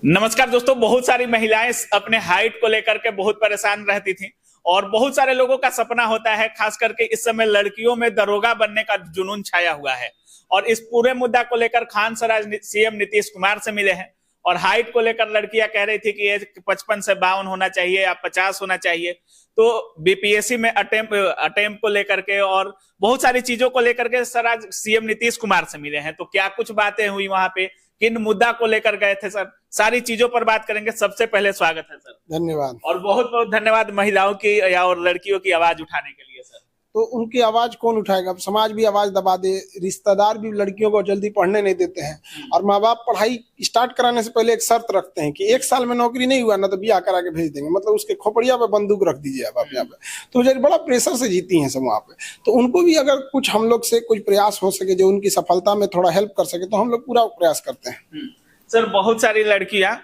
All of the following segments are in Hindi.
नमस्कार दोस्तों। बहुत सारी महिलाएं अपने हाइट को लेकर के बहुत परेशान रहती थी और बहुत सारे लोगों का सपना होता है। खास करके इस समय लड़कियों में दरोगा बनने का जुनून छाया हुआ है और इस पूरे मुद्दा को लेकर खान सर आज सीएम नीतीश कुमार से मिले हैं और हाइट को लेकर लड़कियां कह रही थी कि एज 55 से 52 होना चाहिए या 50 होना चाहिए। तो बीपीएससी में अटेम्प्ट को लेकर के और बहुत सारी चीजों को लेकर के सर आज सीएम नीतीश कुमार से मिले हैं। तो क्या कुछ बातें हुई वहां पे, किन मुद्दा को लेकर गए थे सर, सारी चीजों पर बात करेंगे। सबसे पहले स्वागत है सर। धन्यवाद। और बहुत बहुत धन्यवाद महिलाओं की या और लड़कियों की आवाज उठाने के लिए सर। तो उनकी आवाज कौन उठाएगा? समाज भी आवाज दबा दे, रिश्तेदार भी लड़कियों को जल्दी पढ़ने नहीं देते हैं और माँ बाप पढ़ाई स्टार्ट कराने से पहले एक शर्त रखते हैं कि 1 साल में नौकरी नहीं हुआ ना तो ब्याह करा के भेज देंगे, मतलब उसके खोपड़िया पे बंदूक रख दीजिए आप यहाँ पे। तो जब बड़ा प्रेशर से जीती हैं सब वहाँ पे, तो उनको भी अगर कुछ हम लोग से कुछ प्रयास हो सके जो उनकी सफलता में थोड़ा हेल्प कर सके तो हम लोग पूरा प्रयास करते हैं। सर बहुत सारी लड़कियां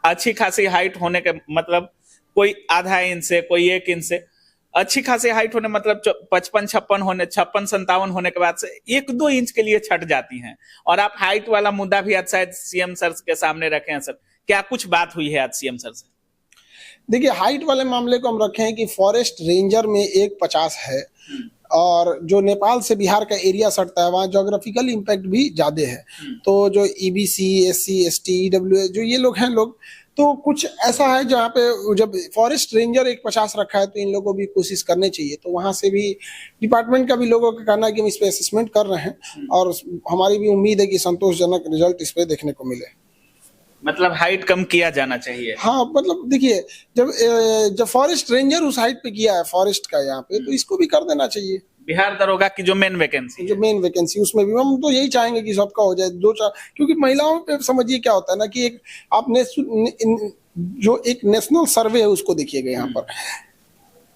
अच्छी खासी हाइट होने के मतलब कोई आधा इंच से, कोई 1 इंच से, अच्छी खासी हाइट होने मतलब 55-56 होने, 56-57 होने के बाद से 1-2 इंच के लिए छट जाती हैं। और आप हाइट वाला मुद्दा भी आज शायद सीएम सर के सामने रखे हैं सर। क्या कुछ बात हुई है आज सीएम सर से? देखिए, हाइट वाले मामले को हम रखे हैं कि फॉरेस्ट रेंजर में 150 है और जो नेपाल से बिहार का एरिया सटता है वहाँ जोग्राफिकल इम्पैक्ट भी ज्यादा है। तो जो ईबीसी, एससी, एसटी, ईडब्ल्यूएस जो ये लोग हैं लोग, तो कुछ ऐसा है जहाँ पे जब फॉरेस्ट रेंजर 150 रखा है तो इन लोगों को भी कोशिश करनी चाहिए। तो वहाँ से भी डिपार्टमेंट का भी लोगों का कहना है कि हम इस पे असेसमेंट कर रहे हैं और हमारी भी उम्मीद है कि संतोषजनक रिजल्ट इस पे देखने को मिले। मतलब हाइट कम किया जाना चाहिए। हाँ, मतलब देखिए, जब फॉरेस्ट रेंजर उस हाइट पे किया है फॉरेस्ट का यहाँ पे, तो इसको भी कर देना चाहिए। बिहार दरोगा की जो मेन वैकेंसी उसमें भी हम तो यही चाहेंगे कि सबका हो जाए 2-4, क्योंकि महिलाओं पे समझिए क्या होता है ना कि एक आपने जो एक नेशनल सर्वे है उसको देखिएगा, यहाँ पर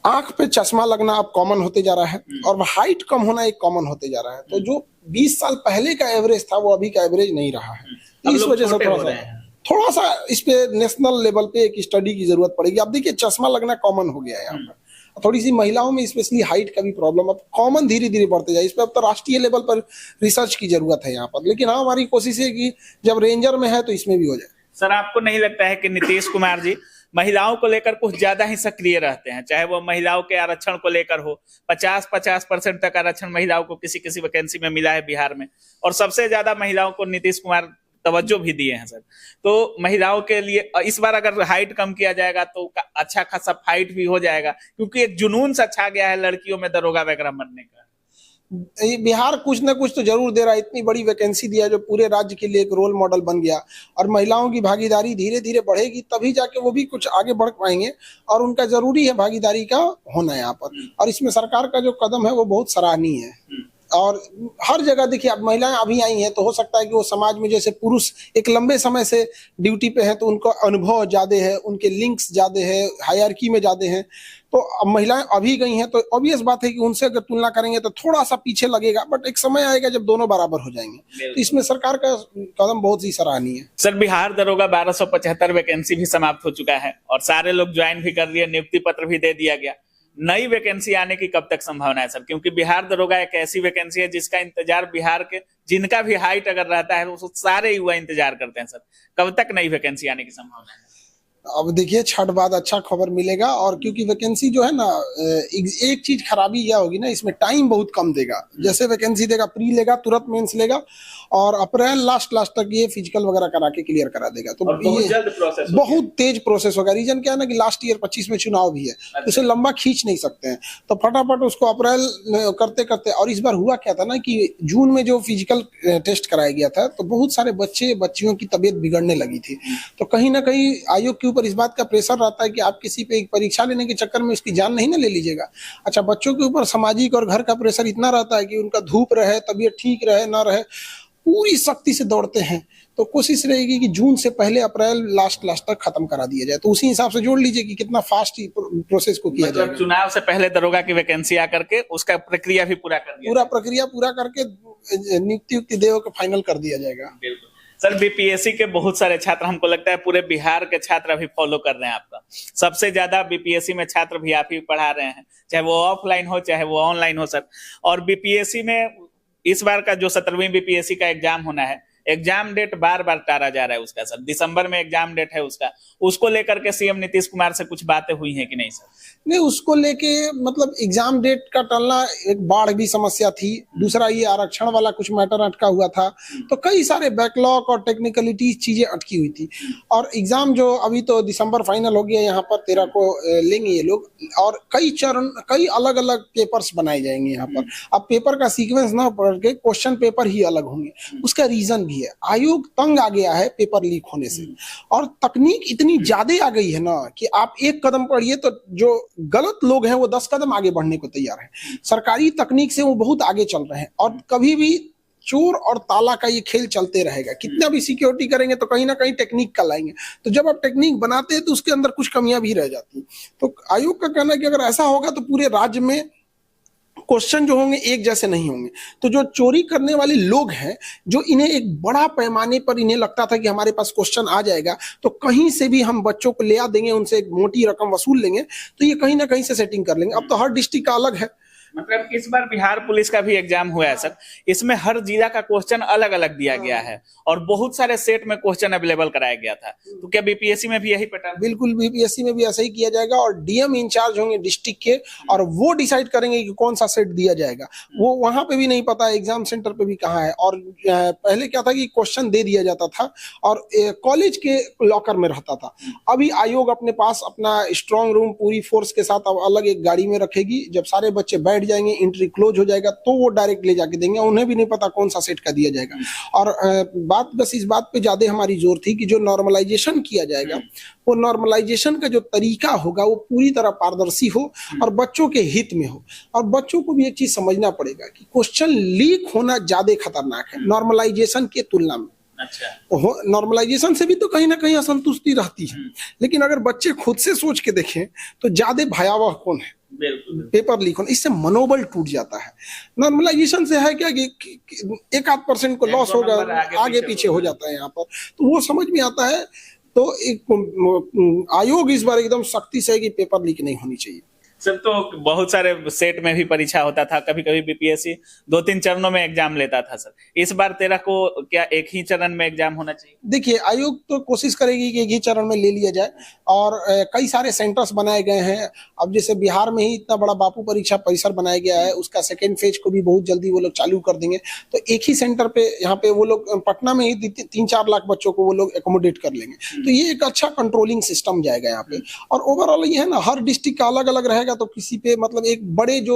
आंख पे चश्मा लगना अब कॉमन होते जा रहा है और हाइट कम होना एक कॉमन होते जा रहा है। तो जो 20 साल पहले का एवरेज था वो अभी का एवरेज नहीं रहा है। इस वजह से थोड़ा सा इस पे नेशनल लेवल पे एक स्टडी की जरूरत पड़ेगी। अब देखिए, चश्मा लगना कॉमन हो गया है यहाँ पर, थोड़ी सी महिलाओं में स्पेशली हाइट का भी प्रॉब्लम अब कॉमन धीरे धीरे बढ़ते जाए। इस पे अब तो राष्ट्रीय लेवल पर रिसर्च की जरूरत है यहाँ पर, लेकिन हाँ, हमारी कोशिश है कि जब रेंजर में है तो इसमें भी हो जाए। सर आपको नहीं लगता है कि नीतीश कुमार जी महिलाओं को लेकर कुछ ज्यादा ही सक्रिय रहते हैं? चाहे वो महिलाओं के आरक्षण को लेकर हो, 50% तक आरक्षण महिलाओं को किसी किसी वैकेंसी में मिला है बिहार में और सबसे ज्यादा महिलाओं को नीतीश कुमार तवज्जो भी दिए हैं सर। तो महिलाओं के लिए इस बार अगर हाइट कम किया जाएगा तो अच्छा खासा फाइट भी हो जाएगा, क्योंकि एक जुनून सा छा गया है लड़कियों में दरोगा वगैरह बनने का। बिहार कुछ ना कुछ तो जरूर दे रहा है, इतनी बड़ी वैकेंसी दिया जो पूरे राज्य के लिए एक रोल मॉडल बन गया और महिलाओं की भागीदारी धीरे धीरे बढ़ेगी तभी जाके वो भी कुछ आगे बढ़ पाएंगे और उनका जरूरी है भागीदारी का होना यहाँ पर। और इसमें सरकार का जो कदम है वो बहुत सराहनीय है और हर जगह देखिए, अब महिलाएं अभी आई हैं तो हो सकता है कि वो समाज में जैसे पुरुष एक लंबे समय से ड्यूटी पे हैं तो उनको अनुभव ज्यादा है, उनके लिंक्स ज्यादा है, हायरार्की में ज्यादा हैं। तो अब महिलाएं अभी गई हैं तो ऑब्वियस बात है कि उनसे अगर तुलना करेंगे तो थोड़ा सा पीछे लगेगा, बट एक समय आएगा जब दोनों बराबर हो जाएंगे। तो इसमें सरकार का कदम बहुत ही सराहनीय है। सर बिहार दरोगा 1275 वैकेंसी भी समाप्त हो चुका है और सारे लोग ज्वाइन भी कर लिए, नियुक्ति पत्र भी दे दिया गया। नई वैकेंसी आने की कब तक संभावना है सर? क्योंकि बिहार दरोगा एक ऐसी वैकेंसी है जिसका इंतजार बिहार के जिनका भी हाइट अगर रहता है वो सारे युवा इंतजार करते हैं सर। कब तक नई वैकेंसी आने की संभावना है? अब देखिए, छठ बाद अच्छा खबर मिलेगा और क्योंकि वैकेंसी जो है ना, एक चीज खराबी क्या होगी ना, इसमें टाइम बहुत कम देगा। जैसे वैकेंसी देगा, प्री लेगा, तुरंत मेंस लेगा और अप्रैल लास्ट तक ये फिजिकल वगैरह करा के क्लियर करा देगा। तो ये बहुत तेज प्रोसेस होगा। रीजन क्या है ना कि लास्ट ईयर 25 में चुनाव भी है, तो उसे लंबा खींच नहीं सकते हैं, तो फटाफट उसको अप्रैल करते करते। और इस बार हुआ क्या था ना कि जून में जो फिजिकल टेस्ट कराया गया था तो बहुत सारे बच्चियों की तबीयत बिगड़ने लगी थी। तो कहीं ना कहीं आयोग के ऊपर इस बात का प्रेशर रहता है कि आप किसी पे एक परीक्षा लेने के चक्कर में उसकी जान नहीं ना ले लीजिएगा। अच्छा, बच्चों के ऊपर सामाजिक और घर का प्रेशर इतना रहता है कि उनका धूप रहे, तबीयत ठीक रहे ना रहे, पूरी सख्ती से दौड़ते हैं। तो कोशिश रहेगी कि जून से पहले अप्रैल लास्ट तक खत्म करा दिया जाए। तो उसी हिसाब से जोड़ लीजिए कि कितना फास्ट प्रोसेस को किया जाए। चुनाव से पहले दरोगा की वैकेंसी आकर के उसका प्रक्रिया भी पूरा कर दिया, पूरा प्रक्रिया पूरा करके नियुक्ति देव को फाइनल कर दिया जाएगा। बिल्कुल सर। बीपीएससी के बहुत सारे छात्र, हमको लगता है पूरे बिहार के छात्र अभी फॉलो कर रहे हैं आपका। सबसे ज्यादा बीपीएससी में छात्र भी आप ही पढ़ा रहे हैं, चाहे वो ऑफलाइन हो चाहे वो ऑनलाइन हो सर। और बीपीएससी में इस बार का जो 17वीं बीपीएससी का एग्जाम होना है, एग्जाम डेट बार बार टाला जा रहा है उसका सर। दिसंबर में एग्जाम डेट है उसका, उसको लेकर के सीएम नीतीश कुमार से कुछ बातें हुई हैं कि नहीं सर? नहीं, उसको लेके मतलब एग्जाम डेट का टलना, एक बाढ़ भी समस्या थी, दूसरा ये आरक्षण वाला कुछ मैटर अटका हुआ था, तो कई सारे बैकलॉग और टेक्निकलिटी चीजें अटकी हुई थी। और एग्जाम जो अभी तो दिसंबर फाइनल हो गया, यहाँ पर 13 को लेंगे ये लोग, और कई अलग अलग पेपर्स बनाए जाएंगे यहाँ पर। अब पेपर का सीक्वेंस ना पढ़ के क्वेश्चन पेपर ही अलग होंगे। उसका रीजन भी है, आयोग तंग आ गया है पेपर लीक होने से, और तकनीक इतनी ज्यादा आ गई है ना कि आप एक कदम पढ़िए तो जो गलत लोग हैं वो 10 कदम आगे बढ़ने को तैयार हैं। सरकारी तकनीक से वो बहुत आगे चल रहे हैं, और कभी भी चोर और ताला का ये खेल चलते रहेगा। कितना भी सिक्योरिटी करेंगे तो कहीं ना कहीं टेक्निक का लाएंगे, तो जब आप टेक्निक बनाते हैं तो उसके अंदर कुछ कमियां भी रह जाती हैं। तो आयोग का कहना है कि अगर ऐसा होगा तो पूरे राज्य में क्वेश्चन जो होंगे एक जैसे नहीं होंगे। तो जो चोरी करने वाले लोग हैं, जो इन्हें एक बड़ा पैमाने पर इन्हें लगता था कि हमारे पास क्वेश्चन आ जाएगा तो कहीं से भी हम बच्चों को ले आ देंगे, उनसे एक मोटी रकम वसूल लेंगे, तो ये कहीं ना कहीं से सेटिंग कर लेंगे। अब तो हर डिस्ट्रिक्ट का अलग है। मतलब इस बार बिहार पुलिस का भी एग्जाम हुआ है सर, इसमें हर जिला का क्वेश्चन अलग अलग दिया गया है और बहुत सारे सेट में क्वेश्चन अवेलेबल कराया गया था। तो क्या बीपीएससी में भी यही पैटर्न? बिल्कुल, बीपीएससी में भी ऐसा ही किया जाएगा, और डीएम इंचार्ज होंगे डिस्ट्रिक्ट के, और वो डिसाइड करेंगे कि कौन सा सेट दिया जाएगा। वो वहां पे भी नहीं पता एग्जाम सेंटर पे भी कहाँ है। और पहले क्या था कि क्वेश्चन दे दिया जाता था और कॉलेज के लॉकर में रहता था। अभी आयोग अपने पास अपना स्ट्रांग रूम पूरी फोर्स के साथ अब अलग एक गाड़ी में रखेगी। जब सारे बच्चे बैठ जाएंगे, एंट्री क्लोज हो जाएगा, तो वो डायरेक्ट ले जाके देंगे। उन्हें भी नहीं पता कौन सा सेट का दिया जाएगा। और बात बस इस बात पे ज्यादा हमारी जोर थी कि जो नॉर्मलाइजेशन किया जाएगा, वो नॉर्मलाइजेशन का जो तरीका होगा वो पूरी तरह पारदर्शी हो और बच्चों के हित में हो। और बच्चों को भी एक चीज समझना पड़ेगा कि क्वेश्चन लीक होना ज्यादा खतरनाक है नॉर्मलाइजेशन के तुलना में। अच्छा, नॉर्मलाइजेशन से भी तो कहीं ना कहीं असंतुष्टि रहती है, लेकिन अगर बच्चे खुद से सोच के देखें तो ज्यादा भयावह कौन है? पेपर लीक होना, इससे मनोबल टूट जाता है। नॉर्मलाइजेशन से है क्या कि 1-8% को लॉस होगा, आगे पीछे हो जाता है यहाँ पर, तो वो समझ में आता है। तो एक आयोग इस बार एकदम सख्ती से है कि पेपर लीक नहीं होनी चाहिए। सर तो बहुत सारे सेट में भी परीक्षा होता था, कभी कभी बीपीएससी 2-3 चरणों में एग्जाम लेता था सर। इस बार 13 को क्या एक ही चरण में एग्जाम होना चाहिए? देखिए, आयोग तो कोशिश करेगी कि एक ही चरण में ले लिया जाए, और कई सारे सेंटर्स बनाए गए हैं। अब जैसे बिहार में ही इतना बड़ा बापू परीक्षा परिसर बनाया गया है, उसका सेकेंड फेज को भी बहुत जल्दी वो लोग चालू कर देंगे। तो एक ही सेंटर पे यहाँ पे वो लोग पटना में ही 3-4 लाख बच्चों को वो लोग एकोमोडेट कर लेंगे। तो ये एक अच्छा कंट्रोलिंग सिस्टम जाएगा यहाँ पे। और ओवरऑल ये है ना, हर डिस्ट्रिक्ट का अलग अलग रहेगा, तो किसी पे मतलब एक बड़े जो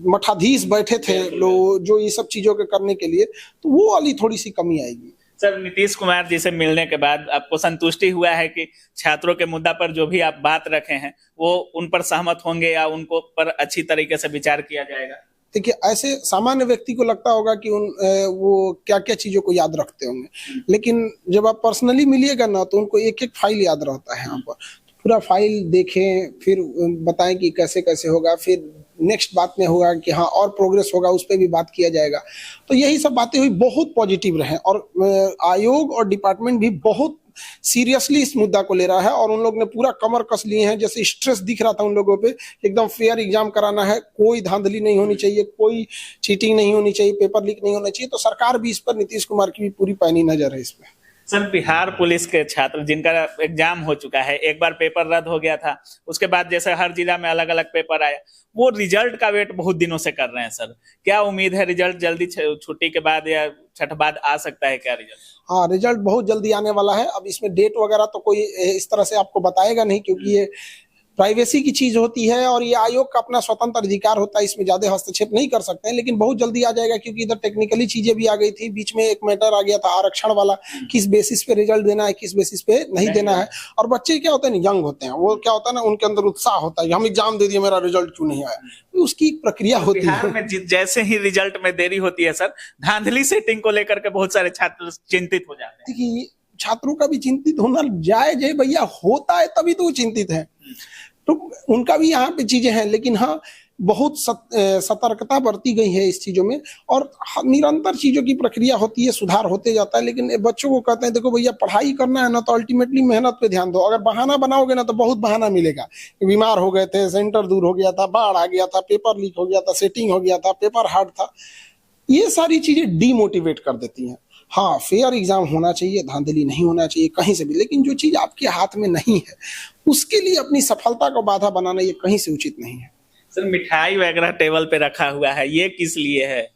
मठाधीश बैठे थे लोग जो ये सब चीजों के करने के लिए, तो वो वाली थोड़ी सी कमी आएगी। सर नीतीश कुमार जी से मिलने के बाद आपको संतुष्टि हुआ है कि छात्रों के मुद्दा पर जो भी आप बात रखे हैं वो उन पर सहमत होंगे या उनको पर अच्छी तरीके से विचार किया जाएगा? देखिए, ऐसे सामान्य व्यक्ति को लगता होगा कि वो क्या क्या चीजों को याद रखते होंगे, लेकिन जब आप पर्सनली मिलिएगा ना तो उनको एक एक फाइल याद रहता है। यहाँ पर पूरा फाइल देखें, फिर बताएं कि कैसे कैसे होगा, फिर नेक्स्ट बात में होगा कि हाँ और प्रोग्रेस होगा, उस पर भी बात किया जाएगा। तो यही सब बातें हुई, बहुत पॉजिटिव रहे, और आयोग और डिपार्टमेंट भी बहुत सीरियसली इस मुद्दा को ले रहा है, और उन लोग ने पूरा कमर कस लिए हैं। जैसे स्ट्रेस दिख रहा था उन लोगों पे, एकदम फेयर एग्जाम कराना है, कोई धांधली नहीं होनी चाहिए, कोई चीटिंग नहीं होनी चाहिए, पेपर लीक नहीं होना चाहिए। तो सरकार भी इस पर, नीतीश कुमार की भी पूरी पैनी नजर है इस पर। सर बिहार पुलिस के छात्र जिनका एग्जाम हो चुका है, एक बार पेपर रद्द हो गया था, उसके बाद जैसे हर जिला में अलग अलग पेपर आया, वो रिजल्ट का वेट बहुत दिनों से कर रहे हैं सर। क्या उम्मीद है रिजल्ट जल्दी छुट्टी के बाद या छठ बाद आ सकता है क्या रिजल्ट? हाँ, रिजल्ट बहुत जल्दी आने वाला है। अब इसमें डेट वगैरह तो कोई इस तरह से आपको बताएगा नहीं, क्योंकि ये प्राइवेसी की चीज होती है और ये आयोग का अपना स्वतंत्र अधिकार होता है, इसमें ज्यादा हस्तक्षेप नहीं कर सकते हैं। लेकिन बहुत जल्दी आ जाएगा, क्योंकि इधर टेक्निकली चीजें भी आ गई थी। बीच में एक मैटर आ गया था आरक्षण वाला, किस बेसिस पे रिजल्ट देना है, किस बेसिस पे नहीं देना है। और बच्चे क्या होते हैं, यंग होते हैं, वो क्या होता है ना, उनके अंदर उत्साह होता है, हम एग्जाम दे दिए, मेरा रिजल्ट क्यों नहीं आया। उसकी एक प्रक्रिया होती है। बिहार में जैसे ही रिजल्ट में देरी होती है सर, धांधली सेटिंग को लेकर के बहुत सारे छात्र चिंतित हो जाते हैं। देखिए, छात्रों का भी चिंतित होना जायज है भैया, होता है तभी तो वो चिंतित है। तो उनका भी यहाँ पे चीजें हैं, लेकिन हाँ बहुत सतर्कता बरती गई है इस चीजों में, और निरंतर चीजों की प्रक्रिया होती है, सुधार होते जाता है। लेकिन बच्चों को कहते हैं देखो भैया, पढ़ाई करना है ना तो अल्टीमेटली मेहनत पे ध्यान दो। अगर बहाना बनाओगे ना तो बहुत बहाना मिलेगा, बीमार हो गए थे, सेंटर दूर हो गया था, बाढ़ आ गया था, पेपर लीक हो गया था, सेटिंग हो गया था, पेपर हार्ड था, ये सारी चीजें डीमोटिवेट कर देती हैं। हाँ, फेयर एग्जाम होना चाहिए, धांधली नहीं होना चाहिए कहीं से भी, लेकिन जो चीज आपके हाथ में नहीं है उसके लिए अपनी सफलता को बाधा बनाना ये कहीं से उचित नहीं है। सर मिठाई वगैरह टेबल पे रखा हुआ है, ये किस लिए है?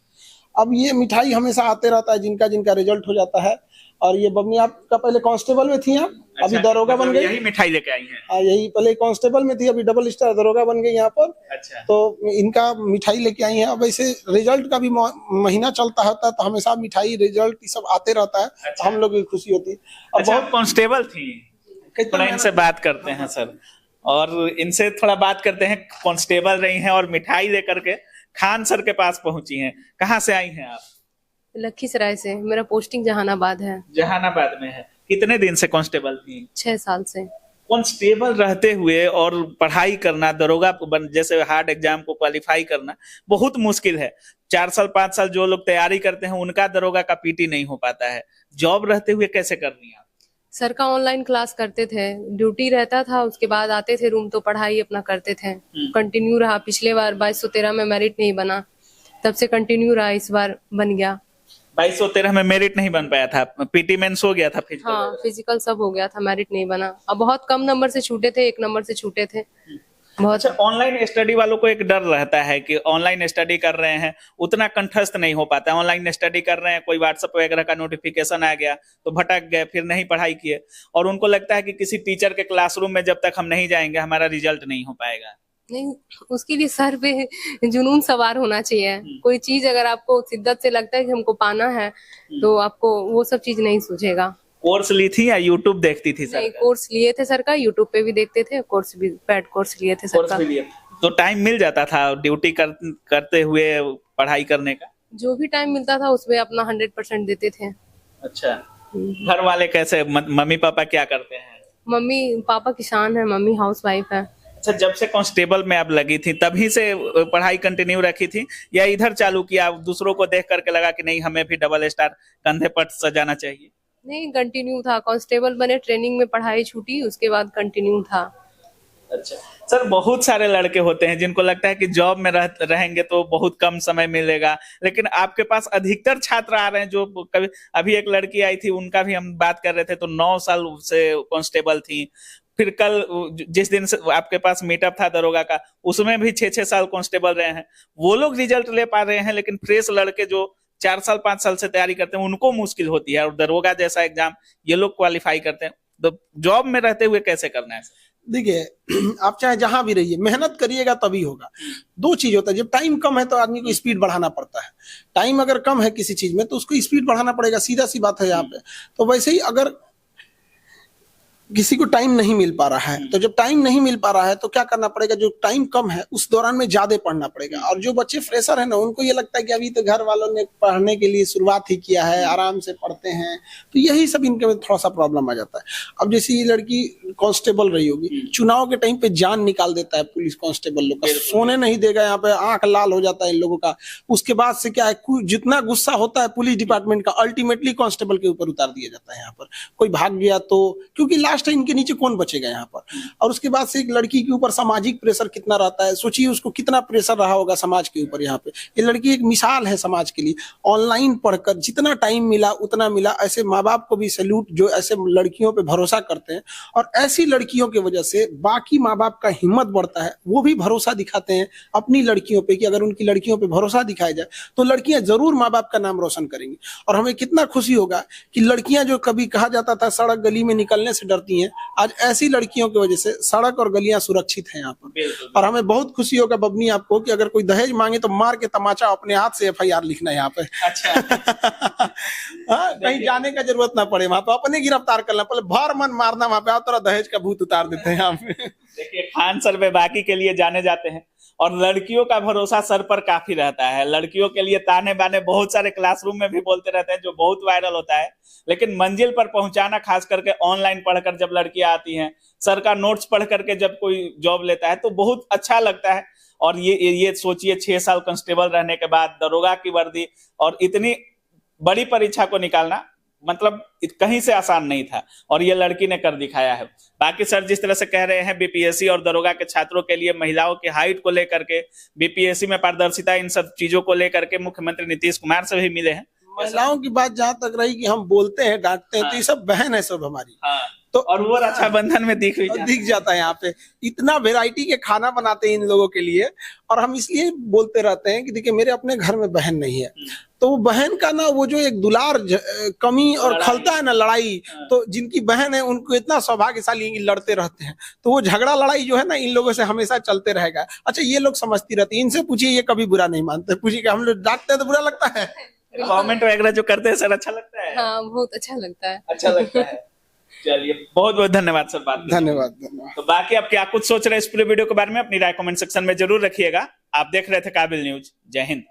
अब ये मिठाई हमेशा आते रहता है जिनका जिनका रिजल्ट हो जाता है। और ये बबनी आपका पहले कांस्टेबल में थी, आप अभी दरोगा बन गई। यही मिठाई लेके आई हैं? हाँ, यही पहले कांस्टेबल में थी, अभी डबल स्टार दरोगा बन गई यहाँ पर। अच्छा। तो इनका मिठाई लेके आई हैं। अब ऐसे रिजल्ट का भी महीना चलता है तो हमेशा मिठाई रिजल्ट ये सब आते रहता है। अच्छा। तो हम लोग की खुशी होती है। अब अच्छा, आप कांस्टेबल थी? थोड़ा इनसे बात करते हैं सर, और इनसे थोड़ा बात करते हैं। कांस्टेबल रही हैं और मिठाई लेकर के खान सर के पास पहुंची हैं। कहाँ से आई हैं आप? लखीसराय से। मेरा पोस्टिंग जहानाबाद है। जहानाबाद में है। कितने दिन से कांस्टेबल थी? 6 साल से। कांस्टेबल रहते हुए और पढ़ाई करना, दरोगा जैसे हार्ड एग्जाम को क्वालिफाई करना बहुत मुश्किल है। 4 साल 5 साल जो लोग तैयारी करते हैं उनका दरोगा का पीटी नहीं हो पाता है। जॉब रहते हुए कैसे करनी है? सर का ऑनलाइन क्लास करते थे, ड्यूटी रहता था, उसके बाद आते थे रूम तो पढ़ाई अपना करते थे। कंटिन्यू रहा। पिछले बार 2213 में मेरिट नहीं बना, तब से कंटिन्यू रहा। इस बार बन गया। 2213 में मेरिट नहीं बन पाया था, पीटी मेंस हो गया था, फिजिकल? हाँ, फिजिकल सब हो गया था, मेरिट नहीं बना। अब बहुत कम नंबर से छूटे थे, 1 नंबर से छूटे थे बहुत। अच्छा, ऑनलाइन स्टडी वालों को एक डर रहता है कि ऑनलाइन स्टडी कर रहे हैं उतना कंठस्थ नहीं हो पाता है। ऑनलाइन स्टडी कर रहे हैं, कोई व्हाट्सएप वगैरह का नोटिफिकेशन आ गया तो भटक गए, फिर नहीं पढ़ाई किए, और उनको लगता है कि किसी टीचर के क्लासरूम में जब तक हम नहीं जाएंगे हमारा रिजल्ट नहीं हो पाएगा। नहीं, उसके लिए सर पे जुनून सवार होना चाहिए। कोई चीज अगर आपको शिद्दत से लगता है कि हमको पाना है तो आपको वो सब चीज नहीं सूझेगा। कोर्स ली थी या यूट्यूब देखती थी सर? नहीं, कोर्स लिए थे सर का, यूट्यूब पे भी देखते थे, कोर्स भी, पेड कोर्स लिए थे सर कोर्स का। भी लिए तो टाइम मिल जाता था ड्यूटी करते हुए पढ़ाई करने का? जो भी टाइम मिलता था उसमें अपना 100% देते थे। अच्छा। घर वाले कैसे, मम्मी पापा क्या करते हैं? मम्मी पापा किसान है, मम्मी हाउस वाइफ है। अच्छा, जब से कांस्टेबल में आप लगी थी तभी से पढ़ाई कंटिन्यू रखी थी या इधर चालू किया, दूसरों को देख करके लगा कि नहीं हमें भी डबल स्टार कंधे पर सजाना चाहिए? नहीं, कंटिन्यू था। कांस्टेबल बने, ट्रेनिंग में पढ़ाई छूटी, उसके बाद कंटिन्यू था। अच्छा सर, बहुत सारे लड़के होते हैं जिनको लगता है कि जॉब में रहेंगे तो बहुत कम समय मिलेगा, लेकिन आपके पास अधिकतर छात्र आ रहे हैं जो कभी, अभी एक लड़की आई थी उनका भी हम बात कर रहे थे तो 9 साल से कांस्टेबल थी। फिर कल जिस दिन से आपके पास मीटअप था दरोगा का, उसमें भी 6-6 साल कांस्टेबल रहे हैं। वो लोग रिजल्ट ले पा रहे हैं, लेकिन फ्रेश लड़के जो 4 साल 5 साल से तैयारी करते हैं उनको मुश्किल होती है, और दरोगा जैसा एग्जाम ये लोग क्वालिफाई करते हैं। तो जॉब में रहते हुए कैसे करना है? देखिए, आप चाहे जहां भी रहिए, मेहनत करिएगा तभी होगा। 2 चीज होता है, जब टाइम कम है तो आदमी को स्पीड बढ़ाना पड़ता है। टाइम अगर कम है किसी चीज में तो उसको स्पीड बढ़ाना पड़ेगा, सीधा सी बात है यहाँ पे। तो वैसे ही अगर किसी को टाइम नहीं मिल पा रहा है तो जब टाइम नहीं मिल पा रहा है तो क्या करना पड़ेगा, जो टाइम कम है उस दौरान में ज्यादा पढ़ना पड़ेगा। और जो बच्चे फ्रेशर है ना, उनको ये लगता है कि अभी तो घर वालों ने पढ़ने के लिए शुरुआत ही किया है, आराम से पढ़ते हैं, तो यही सब इनके में थोड़ा सा प्रॉब्लम आ जाता है। अब जैसे ये लड़की कांस्टेबल रही होगी, चुनाव के टाइम पे जान निकाल देता है पुलिस कांस्टेबल लोग का, सोने नहीं देगा, यहाँ पे आंख लाल हो जाता है इन लोगों का। उसके बाद से क्या है, जितना गुस्सा होता है पुलिस डिपार्टमेंट का अल्टीमेटली कांस्टेबल के ऊपर उतार दिया जाता है। यहाँ पर कोई भाग गया तो, क्योंकि लास्ट टाइम इनके नीचे कौन बचेगा यहाँ पर। और उसके बाद से एक लड़की के ऊपर सामाजिक प्रेशर कितना रहता है, सोचिए उसको कितना प्रेशर रहा होगा समाज के ऊपर। यहाँ पे ये लड़की एक मिसाल है समाज के लिए। ऑनलाइन पढ़कर जितना टाइम मिला उतना मिला। ऐसे माँ बाप को भी सैल्यूट जो ऐसे लड़कियों पे भरोसा करते हैं, और ऐसी लड़कियों की वजह से बाकी माँ बाप का हिम्मत बढ़ता है, वो भी भरोसा दिखाते हैं अपनी लड़कियों पे कि अगर उनकी लड़कियों पे भरोसा दिखाया जाए तो लड़कियां जरूर माँ बाप का नाम रोशन करेंगी। और हमें कितना खुशी होगा कि लड़कियां जो कभी कहा जाता था सड़क गली में निकलने से डरती हैं, आज ऐसी लड़कियों की वजह से सड़क और गलियां सुरक्षित हैं यहाँ पर। और हमें बहुत खुशी होगा बबनी आपको कि अगर कोई दहेज मांगे तो मार के तमाचा अपने हाथ से FIR लिखना है यहाँ पे। अच्छा। कहीं जाने का जरूरत ना पड़े, वहां पे अपने गिरफ्तार करना, पहले भर मन मारना, वहां पे आप तरह दहेज का भूत उतार देते हैं यहाँ पे। देखिए, खान सर वे बाकी के लिए जाने जाते हैं और लड़कियों का भरोसा सर पर काफी रहता है। लड़कियों के लिए ताने बाने बहुत सारे क्लासरूम में भी बोलते रहते हैं जो बहुत वायरल होता है, लेकिन मंजिल पर पहुंचाना, खास करके ऑनलाइन पढ़कर जब लड़कियां आती हैं, सर का नोट्स पढ़ करके जब कोई जॉब लेता है तो बहुत अच्छा लगता है। और ये सोचिए 6 साल कांस्टेबल रहने के बाद दरोगा की वर्दी और इतनी बड़ी परीक्षा को निकालना मतलब कहीं से आसान नहीं था, और ये लड़की ने कर दिखाया है। बाकी सर जिस तरह से कह रहे हैं बीपीएससी और दरोगा के छात्रों के लिए महिलाओं की हाइट को लेकर के, बीपीएससी में पारदर्शिता, इन सब चीजों को लेकर के मुख्यमंत्री नीतीश कुमार से भी मिले हैं महिलाओं की बात जहाँ तक रही कि हम बोलते हैं, डांटते हैं, तो ये सब बहन है सब हमारी। तो और वो रक्षाबंधन में दिख जाता है। यहाँ पे इतना वेराइटी के खाना बनाते हैं इन लोगों के लिए, और हम इसलिए बोलते रहते हैं कि देखिए मेरे अपने घर में बहन नहीं है, तो वो बहन का ना वो जो एक दुलार कमी और खलता है ना लड़ाई, तो जिनकी बहन है उनको इतना सौभाग्यशाली लड़ते रहते हैं, तो वो झगड़ा लड़ाई जो है ना इन लोगों से हमेशा चलते रहेगा। अच्छा ये लोग समझती रहती है, इनसे पूछिए ये कभी बुरा नहीं मानते, पूछिए हम लोग डांटते हैं तो बुरा लगता है, कमेंट वगैरह जो करते हैं सर अच्छा लगता है? हाँ बहुत अच्छा लगता है। अच्छा लगता है। चलिए बहुत बहुत धन्यवाद सर बात। धन्यवाद। तो बाकी आप क्या कुछ सोच रहे हैं इस पूरे वीडियो के बारे में, अपनी राय कमेंट सेक्शन में जरूर रखिएगा। आप देख रहे थे काबिल न्यूज। जय हिंद।